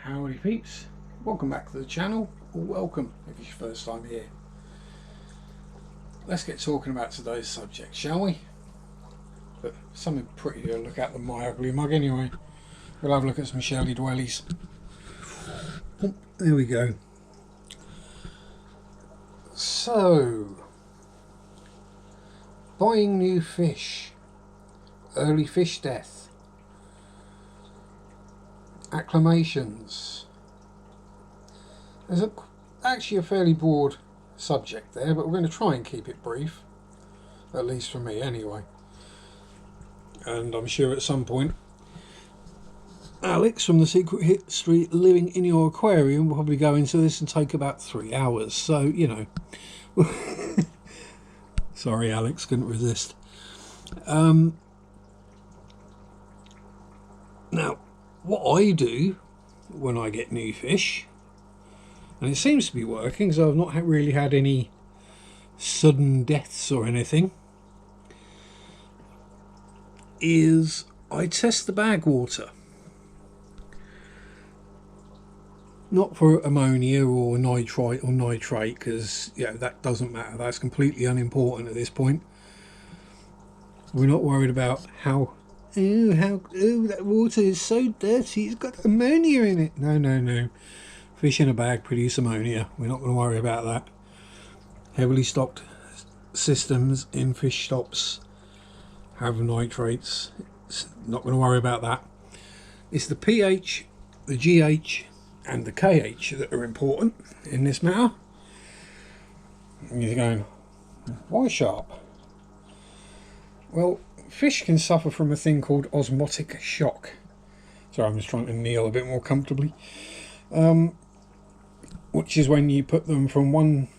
Howdy peeps, welcome back to the channel, or welcome if it's your first time here. Let's get talking about today's subject, shall we? But something pretty to look at than my ugly mug anyway. We'll have a look at some shelly dwellies. Oh, there we go. So, buying new fish, early fish death, acclimations. There's actually a fairly broad subject there, but we're going to try and keep it brief, at least for me anyway. And I'm sure at some point Alex from the Secret History Living in Your Aquarium will probably go into this and take about 3 hours, so you know. Sorry Alex, couldn't resist. Now what I do when I get new fish, and it seems to be working, so I've not really had any sudden deaths or anything, is I test the bag water. Not for ammonia or nitrite or nitrate, because that doesn't matter. That's completely unimportant at this point. We're not worried about how that water is so dirty, it's got ammonia in it. No. Fish in a bag produce ammonia. We're not going to worry about that. Heavily stocked systems in fish shops have nitrates. Not going to worry about that. It's the pH, the GH and the KH that are important in this matter. And you're going, why sharp? Well, fish can suffer from a thing called osmotic shock. Sorry, I'm just trying to kneel a bit more comfortably. Which is when you put them from one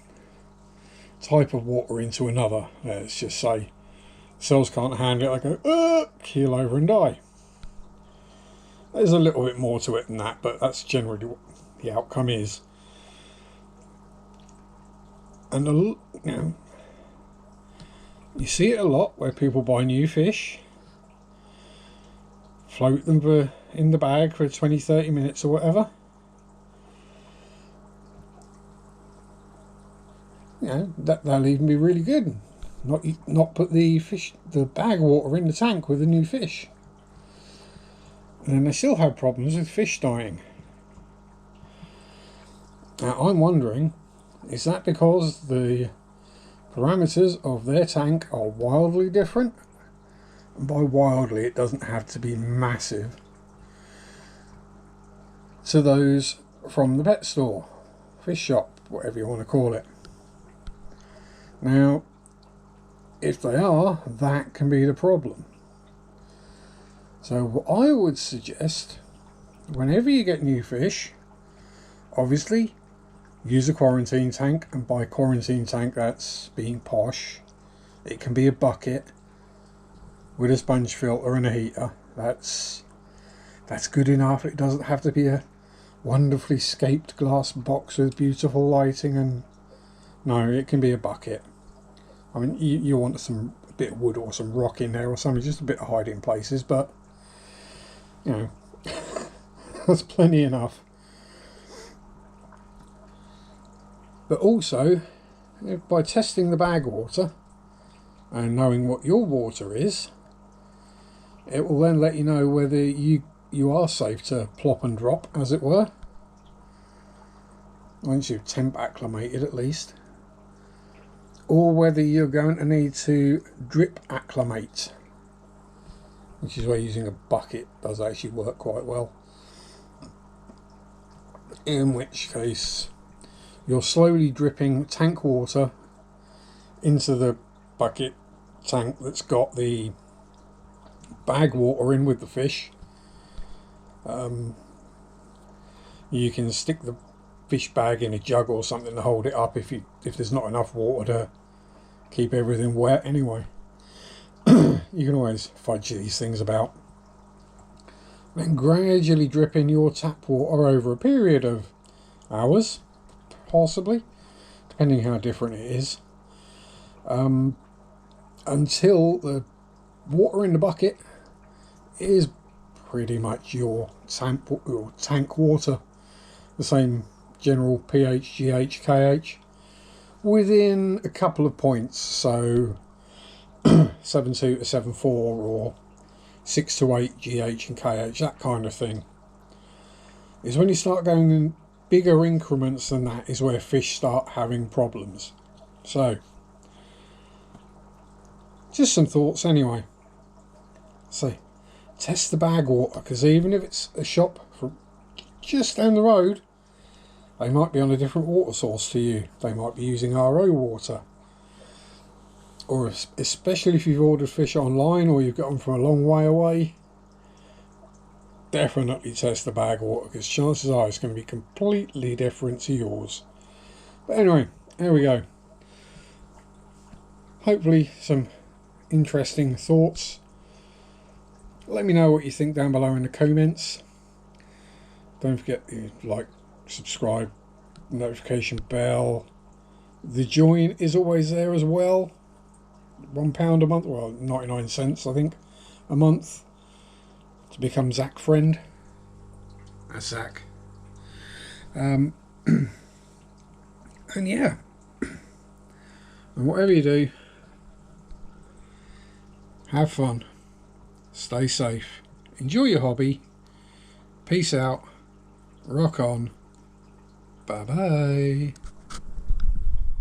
type of water into another. Let's just say cells can't handle it, they go, keel over and die. There's a little bit more to it than that, but that's generally what the outcome is. And you see it a lot where people buy new fish, float them in the bag for 20-30 minutes or whatever. That'll even be really good. Not put the bag water in the tank with the new fish. And then they still have problems with fish dying. Now I'm wondering, is that because the parameters of their tank are wildly different? And by wildly, it doesn't have to be massive, to those from the pet store, fish shop, whatever you want to call it. Now, if they are, that can be the problem. So what I would suggest, whenever you get new fish, obviously use a quarantine tank, and by quarantine tank that's being posh. It can be a bucket with a sponge filter and a heater. That's good enough. It doesn't have to be a wonderfully scaped glass box with beautiful lighting, and no, it can be a bucket. I mean, you want a bit of wood or some rock in there or something, just a bit of hiding places, but that's plenty enough. But also, by testing the bag water and knowing what your water is, it will then let you know whether you are safe to plop and drop, as it were, once you've temp acclimated at least, or whether you're going to need to drip acclimate, which is where using a bucket does actually work quite well. In which case, you're slowly dripping tank water into the bucket tank that's got the bag water in with the fish. You can stick the fish bag in a jug or something to hold it up if there's not enough water to keep everything wet anyway. You can always fudge these things about. Then gradually drip in your tap water over a period of hours, possibly, depending how different it is, until the water in the bucket is pretty much your tank water. the same general pH, GH, KH, within a couple of points. So 7.2 to 7.4 or 6 to 8 GH and KH, that kind of thing. Is when you start going in bigger increments than that is where fish start having problems. So, just some thoughts anyway. So, test the bag water, because even if it's a shop from just down the road, they might be on a different water source to you. They might be using RO water. Or especially if you've ordered fish online or you've got them from a long way away, definitely test the bag water, because chances are it's going to be completely different to yours. But anyway, there we go. Hopefully some interesting thoughts. Let me know what you think down below in the comments. Don't forget to like, subscribe, notification bell. The join is always there as well. £1 a month, well 99 cents I think a month, to become Zach friend. That's Zach. And yeah, and whatever you do, have fun, stay safe, enjoy your hobby, peace out, rock on, bye bye.